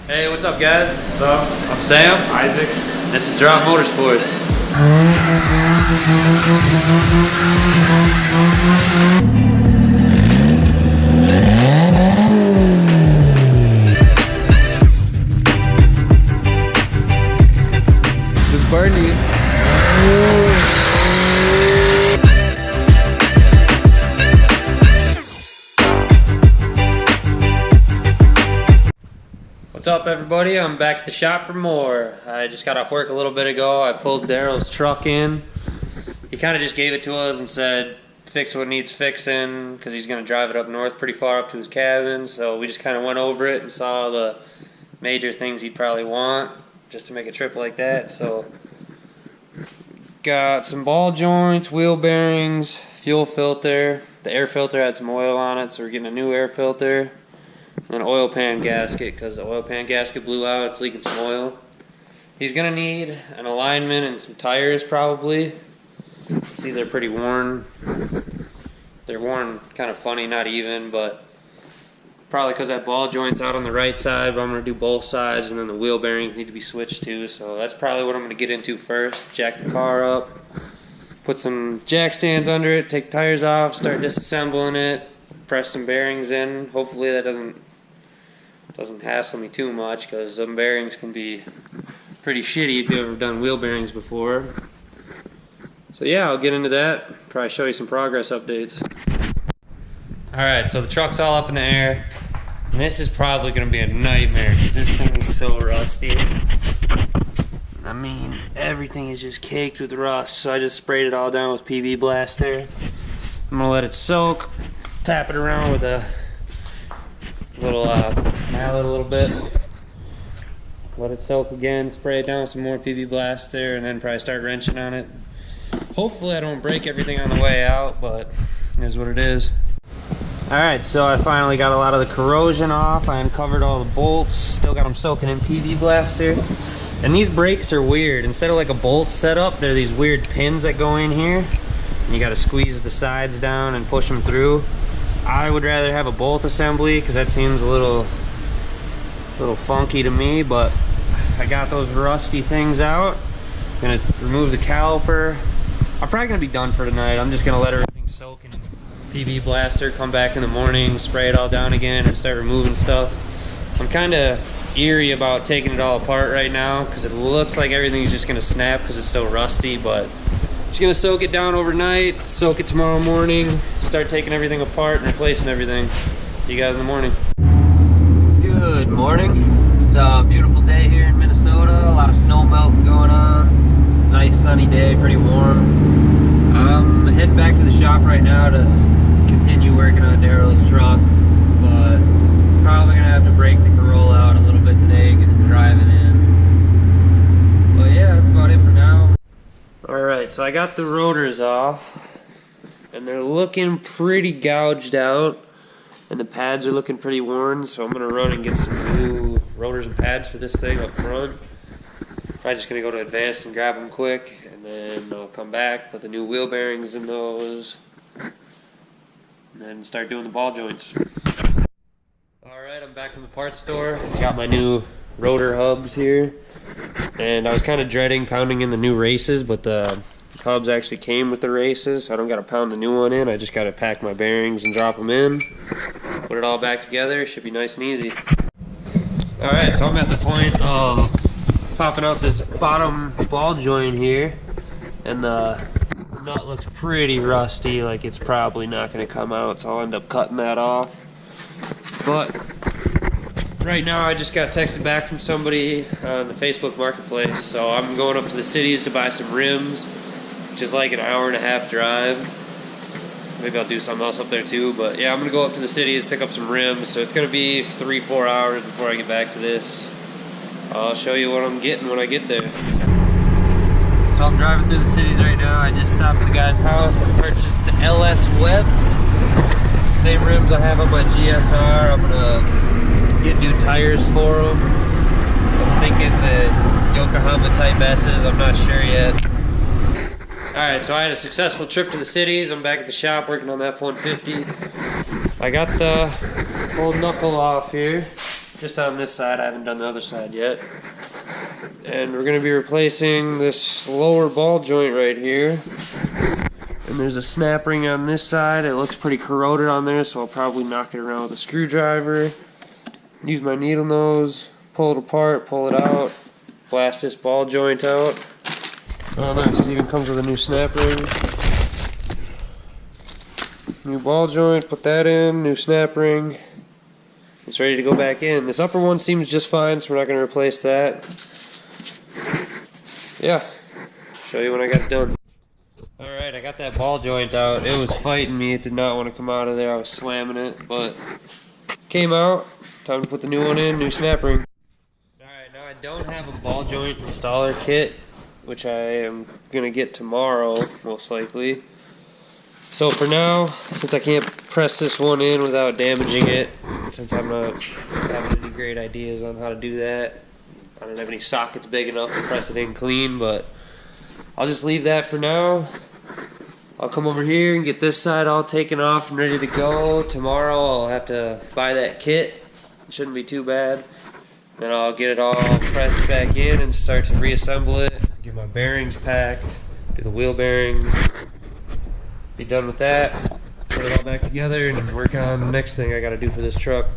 Hey, what's up, guys? What's up? I'm Sam. Isaac. This is Drop Motorsports. This is Barney. What's up, everybody? I'm back at the shop for more. I just got off work a little bit ago. I pulled Daryl's truck in. He kind of just gave it to us and said, fix what needs fixing, because he's going to drive it up north pretty far up to his cabin. So we just kind of went over it and saw the major things he'd probably want just to make a trip like that. So got some ball joints, wheel bearings, fuel filter. The air filter had some oil on it, so we're getting a new air filter. And an oil pan gasket, because the oil pan gasket blew out. It's leaking some oil. He's going to need an alignment and some tires probably. See, they're pretty worn. They're worn kind of funny, not even, but probably because that ball joint's out on the right side, but I'm going to do both sides, and then the wheel bearings need to be switched too. So that's probably what I'm going to get into first. Jack the car up, put some jack stands under it, take tires off, start disassembling it, press some bearings in. Hopefully that doesn't hassle me too much, because some bearings can be pretty shitty if you've ever done wheel bearings before. So yeah, I'll get into that. Probably show you some progress updates. Alright, so the truck's all up in the air. And this is probably going to be a nightmare, because this thing is so rusty. I mean, everything is just caked with rust, so I just sprayed it all down with PB Blaster. I'm going to let it soak, tap it around with a little mallet a little bit, let it soak again, spray it down with some more PB Blaster, and then probably start wrenching on it. Hopefully I don't break everything on the way out, but it is what it is. Alright, so I finally got a lot of the corrosion off. I uncovered all the bolts, still got them soaking in PB Blaster. And these brakes are weird. Instead of like a bolt setup, they're these weird pins that go in here. And you gotta squeeze the sides down and push them through. I would rather have a bolt assembly, because that seems a little funky to me, but I got those rusty things out. Gonna remove the caliper. I'm probably gonna be done for tonight. I'm just gonna let everything soak in PB Blaster, come back in the morning, spray it all down again, and start removing stuff. I'm kinda eerie about taking it all apart right now, because it looks like everything's just gonna snap because it's so rusty, but just gonna soak it down overnight, soak it tomorrow morning, start taking everything apart and replacing everything. See you guys in the morning. Good morning. It's a beautiful day here in Minnesota. A lot of snow melt going on. Nice sunny day, pretty warm. I'm heading back to the shop right now to continue working on Daryl's truck, but probably gonna have to break the Corolla out a little bit today, get some driving in. But yeah, that's about it for now. Alright, so I got the rotors off, and they're looking pretty gouged out, and the pads are looking pretty worn, so I'm going to run and get some new rotors and pads for this thing up front. I'm just going to go to Advanced and grab them quick, and then I'll come back, put the new wheel bearings in those, and then start doing the ball joints. Alright, I'm back from the parts store. Got my new rotor hubs here. And I was kind of dreading pounding in the new races, but the hubs actually came with the races, so I don't got to pound the new one in. I just got to pack my bearings and drop them in, put it all back together. Should be nice and easy. Alright, so I'm at the point of popping out this bottom ball joint here, and the nut looks pretty rusty, like it's probably not going to come out, so I'll end up cutting that off. But right now I just got texted back from somebody on the Facebook Marketplace, so I'm going up to the cities to buy some rims, which is like an hour-and-a-half drive. Maybe I'll do something else up there too, but yeah, I'm going to go up to the cities, pick up some rims, so it's going to be 3-4 hours before I get back to this. I'll show you what I'm getting when I get there. So I'm driving through the cities right now. I just stopped at the guy's house and purchased the LS Webs. Same rims I have on my GSR. I'm going to get new tires for them. I'm thinking the Yokohama Type S's, I'm not sure yet. Alright, so I had a successful trip to the cities. I'm back at the shop working on the F150. I got the whole knuckle off here. just on this side. I haven't done the other side yet. And we're going to be replacing this lower ball joint right here. And there's a snap ring on this side. It looks pretty corroded on there, so I'll probably knock it around with a screwdriver. Use my needle nose, pull it apart, pull it out, blast this ball joint out. Oh nice, it even comes with a new snap ring. New ball joint, put that in, new snap ring. It's ready to go back in. This upper one seems just fine, so we're not going to replace that. Yeah, show you when I got it done. Alright, I got that ball joint out. It was fighting me. It did not want to come out of there. I was slamming it, but came out. Time to put the new one in, new snap ring. Alright, now I don't have a ball joint installer kit, which I am going to get tomorrow, most likely. So for now, since I can't press this one in without damaging it, since I'm not having any great ideas on how to do that, I don't have any sockets big enough to press it in clean, but I'll just leave that for now. I'll come over here and get this side all taken off and ready to go. Tomorrow I'll have to buy that kit. It shouldn't be too bad. Then I'll get it all pressed back in and start to reassemble it. Get my bearings packed, do the wheel bearings. Be done with that, put it all back together, and work on the next thing I gotta do for this truck.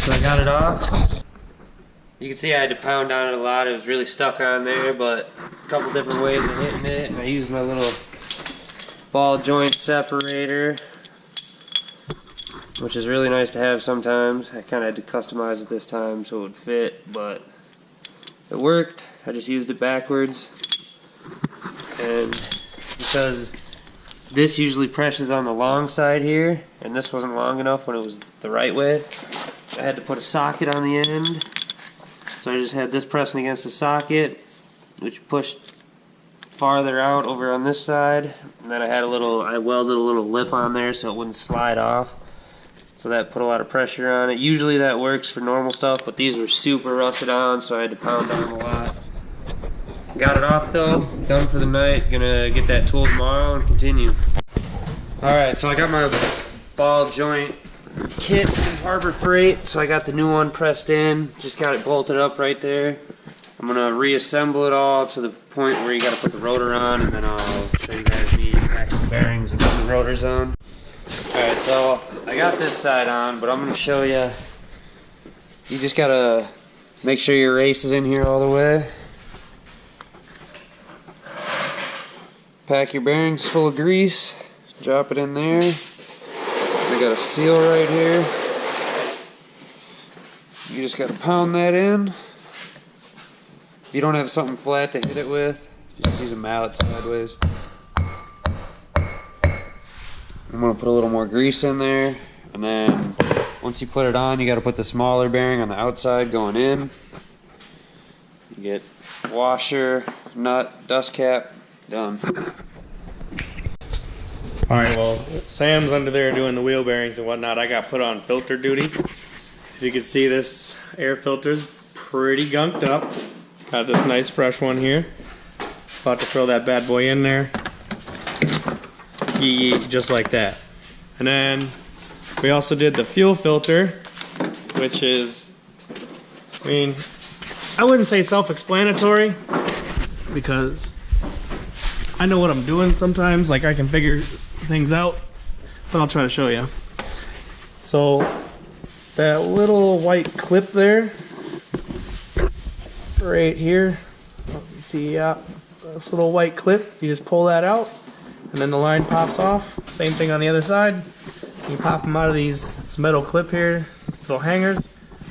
So I got it off. You can see I had to pound on it a lot. It was really stuck on there, but a couple different ways of hitting it. And I used my little ball joint separator, which is really nice to have sometimes. I kind of had to customize it this time so it would fit, but it worked. I just used it backwards. And because this usually presses on the long side here, and this wasn't long enough when it was the right way, I had to put a socket on the end. So I just had this pressing against the socket, which pushed farther out over on this side. And then I welded a little lip on there so it wouldn't slide off. So that put a lot of pressure on it. Usually that works for normal stuff, but these were super rusted on, so I had to pound on them a lot. Got it off though, done for the night. Gonna get that tool tomorrow and continue. Alright, so I got my ball joint kit from Harbor Freight, so I got the new one pressed in, just got it bolted up right there. I'm gonna reassemble it all to the point where you gotta put the rotor on, and then I'll show you guys me back the bearings and put the rotors on. Alright, so I got this side on, but I'm gonna show you. You just gotta make sure your race is in here all the way. Pack your bearings full of grease, drop it in there. I got a seal right here. You just got to pound that in. If you don't have something flat to hit it with, just use a mallet sideways. I'm going to put a little more grease in there, and then once you put it on, you got to put the smaller bearing on the outside going in. You get washer, nut, dust cap, done. Alright, well, Sam's under there doing the wheel bearings and whatnot. I got put on filter duty. If you can see, this air filter's pretty gunked up. Got this nice fresh one here. About to throw that bad boy in there. Just like that. And then We also did the fuel filter, which is, I mean, I wouldn't say self-explanatory because I know what I'm doing sometimes. Like I can figure things out, but I'll try to show you. So that little white clip there, right here, you see this little white clip, you just pull that out and then the line pops off. Same thing on the other side. You pop them out of this metal clip here, these little hangers,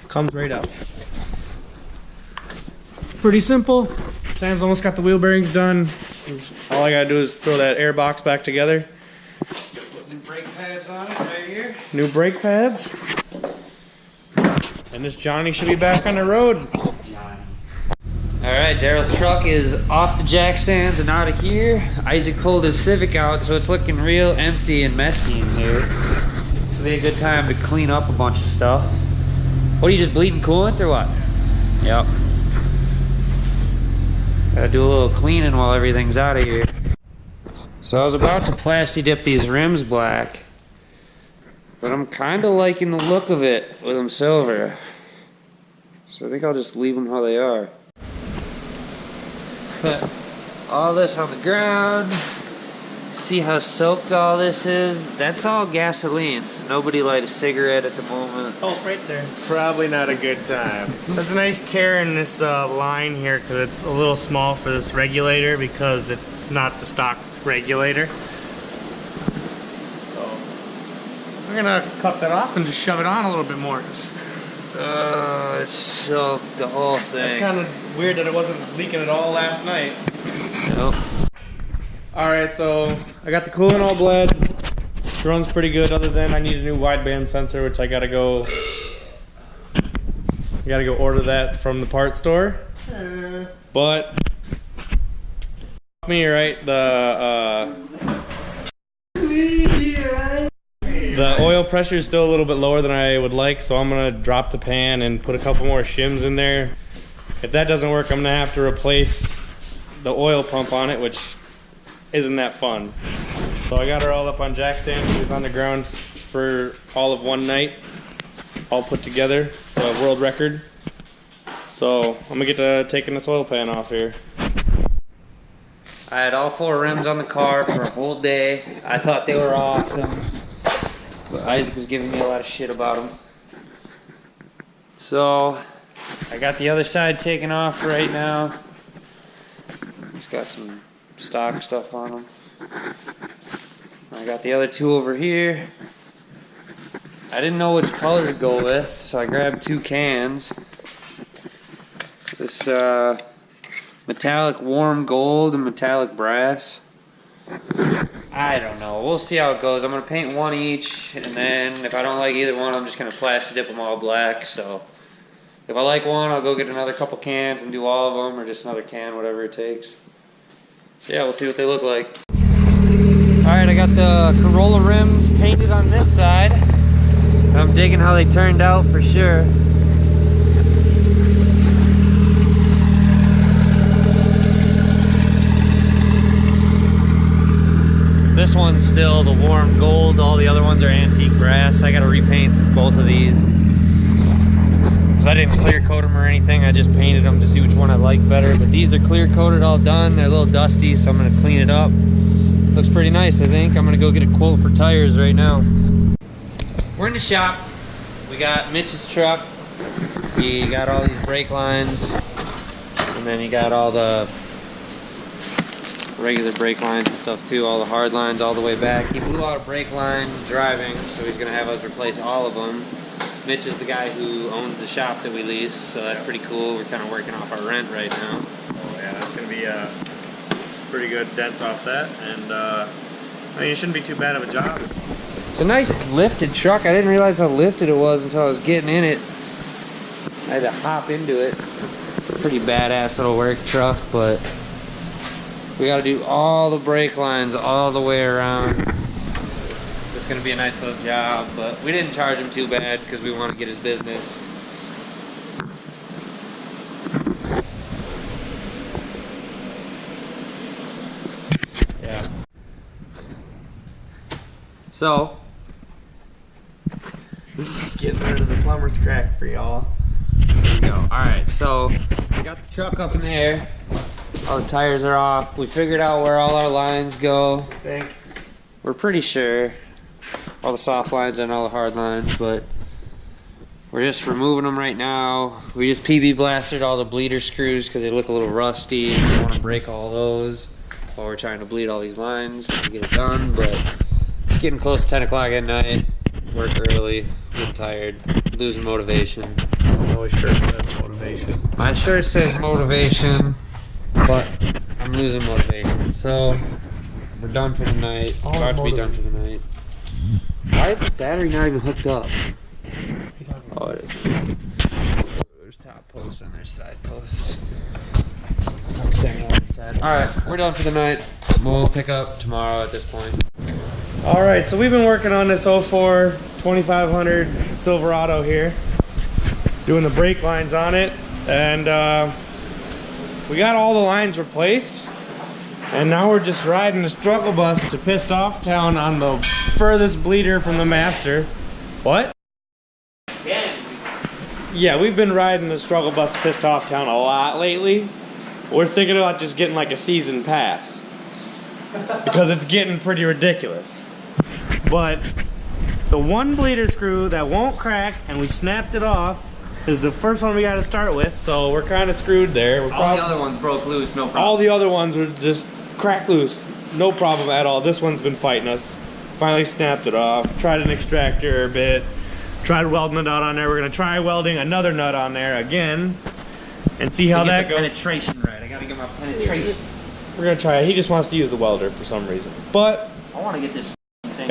comes right out. Pretty simple. Sam's almost got the wheel bearings done. All I gotta do is throw that air box back together. Put new brake pads on it right here. New brake pads. And this Johnny should be back on the road. Alright, Daryl's truck is off the jack stands and out of here. Isaac pulled his Civic out, so it's looking real empty and messy in here. It'll be a good time to clean up a bunch of stuff. What, are you just bleeding coolant or what? Yep. Gotta do a little cleaning while everything's out of here. So I was about to plasti dip these rims black, but I'm kinda liking the look of it with them silver. So I think I'll just leave them how they are. Put all this on the ground. See how soaked all this is? That's all gasoline, so nobody light a cigarette at the moment. Oh, right there. Probably not a good time. There's a nice tear in this line here because it's a little small for this regulator because it's not the stock regulator. So we're gonna cut that off and just shove it on a little bit more. It's soaked, the whole thing. It's kind of weird that it wasn't leaking at all last night. Nope. Alright, so I got the coolant all bled. It runs pretty good other than I need a new wideband sensor, which I gotta go order that from the parts store. But me right, the oil pressure is still a little bit lower than I would like, so I'm gonna drop the pan and put a couple more shims in there. If that doesn't work, I'm gonna have to replace the oil pump on it, which isn't that fun. So I got her all up on jack stands. She was on the ground for all of one night, all put together. It's a world record. So I'm gonna get to taking this oil pan off here. I had all 4 rims on the car for a whole day. I thought they were awesome, but Isaac was giving me a lot of shit about them. So I got the other side taken off right now. It's got some stock stuff on them. I got the other 2 over here. I didn't know which color to go with, so I grabbed 2 cans. This metallic warm gold and metallic brass. I don't know. We'll see how it goes. I'm going to paint 1 each, and then if I don't like either one, I'm just going to plasti dip them all black. So if I like one, I'll go get another couple cans and do all of them, or just another can, whatever it takes. So yeah, we'll see what they look like. Alright, I got the Corolla rims painted on this side. I'm digging how they turned out for sure. This one's still the warm gold, all the other ones are antique brass. I gotta repaint both of these. Because I didn't clear coat them or anything, I just painted them to see which one I like better. But these are clear coated, all done. They're a little dusty, so I'm gonna clean it up. Looks pretty nice, I think. I'm gonna go get a quote for tires right now. We're in the shop. We got Mitch's truck. He got all these brake lines. And then he got all the regular brake lines and stuff too, all the hard lines all the way back. He blew out a brake line driving, so he's gonna have us replace all of them. Mitch is the guy who owns the shop that we lease, so that's pretty cool. We're kind of working off our rent right now. Oh yeah, that's gonna be a pretty good dent off that, and I mean, it shouldn't be too bad of a job. It's a nice lifted truck. I didn't realize how lifted it was until I was getting in it. I had to hop into it. Pretty badass little work truck, but we got to do all the brake lines all the way around. So it's going to be a nice little job, but we didn't charge him too bad because we want to get his business. Yeah. So Getting rid of the plumber's crack for y'all. There you go. Alright, so we got the truck up in the air. All the tires are off. We figured out where all our lines go. We're pretty sure. All the soft lines and all the hard lines, but we're just removing them right now. We just PB blasted all the bleeder screws because they look a little rusty and we want to break all those while we're trying to bleed all these lines to get it done. But it's getting close to 10 o'clock at night. Work early, getting tired, losing motivation. My shirt says motivation. My shirt says motivation, but I'm losing motivation. So we're done for the night. About to be done for the night. Why is the battery not even hooked up? Oh, it is. There's top posts and there's side posts. I'm standing on the side. Alright, we're done for the night. We'll pick up tomorrow at this point. Alright, so we've been working on this 04 2500 Silverado here. Doing the brake lines on it. And we got all the lines replaced. And now we're just riding the struggle bus to Pissed Off Town on the furthest bleeder from the master. What? Yeah, we've been riding the struggle bus to Pissed Off Town a lot lately. We're thinking about just getting like a season pass. Because it's getting pretty ridiculous. But the one bleeder screw that won't crack and we snapped it off is the first one we got to start with. So we're kind of screwed there. All the other ones broke loose, no problem. All the other ones were just cracked loose. No problem at all. This one's been fighting us. Finally snapped it off. Tried an extractor bit. Tried welding a nut on there. We're going to try welding another nut on there again. And see how that goes. Penetration right. I got to get my penetration. We're going to try it. He just wants to use the welder for some reason. But I want to get this thing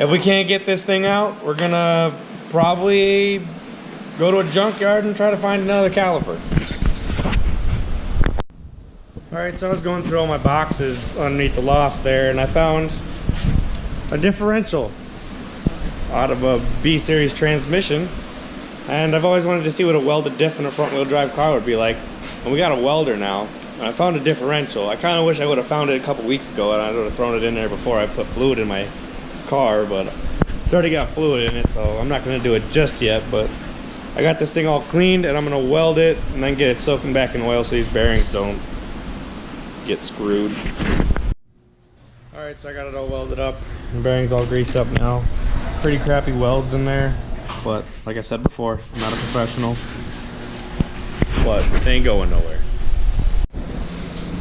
if we can't get this thing out, we're going to probably go to a junkyard and try to find another caliper. Alright, so I was going through all my boxes underneath the loft there and I found a differential out of a B-series transmission. And I've always wanted to see what a welded diff in a front-wheel drive car would be like. And we got a welder now. And I found a differential. I kind of wish I would have found it a couple weeks ago and I would have thrown it in there before I put fluid in my car, but it's already got fluid in it, so I'm not going to do it just yet. But I got this thing all cleaned and I'm going to weld it and then get it soaking back in oil so these bearings don't get screwed. Alright, so I got it all welded up. The bearings all greased up now. Pretty crappy welds in there, but like I said before, I'm not a professional. But they ain't going nowhere.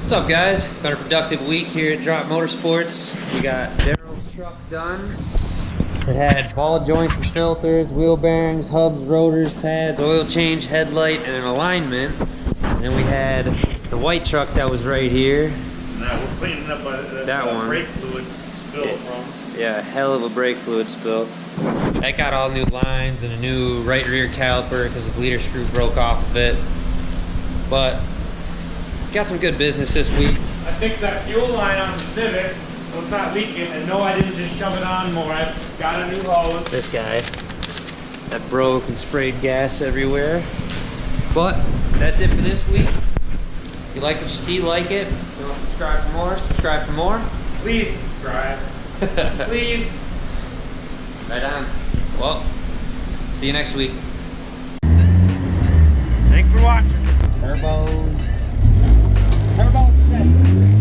What's up, guys? Been a productive week here at Drop Motorsports. We got Daryl's truck done. It had ball joints and filters, wheel bearings, hubs, rotors, pads, oil change, headlight, and an alignment. And then we had the white truck that was right here. Now we're cleaning up that one. Brake fluid spill from. Yeah, hell of a brake fluid spill. That got all new lines and a new right rear caliper because the bleeder screw broke off of it. But got some good business this week. I fixed that fuel line on the Civic so it's not leaking, and no, I didn't just shove it on more. I got a new hose. This guy that broke and sprayed gas everywhere. But that's it for this week. If you like what you see, like it. If you want to subscribe for more, subscribe for more. Please subscribe. Please. Right on. Well, see you next week. Thanks for watching. Turbo obsession.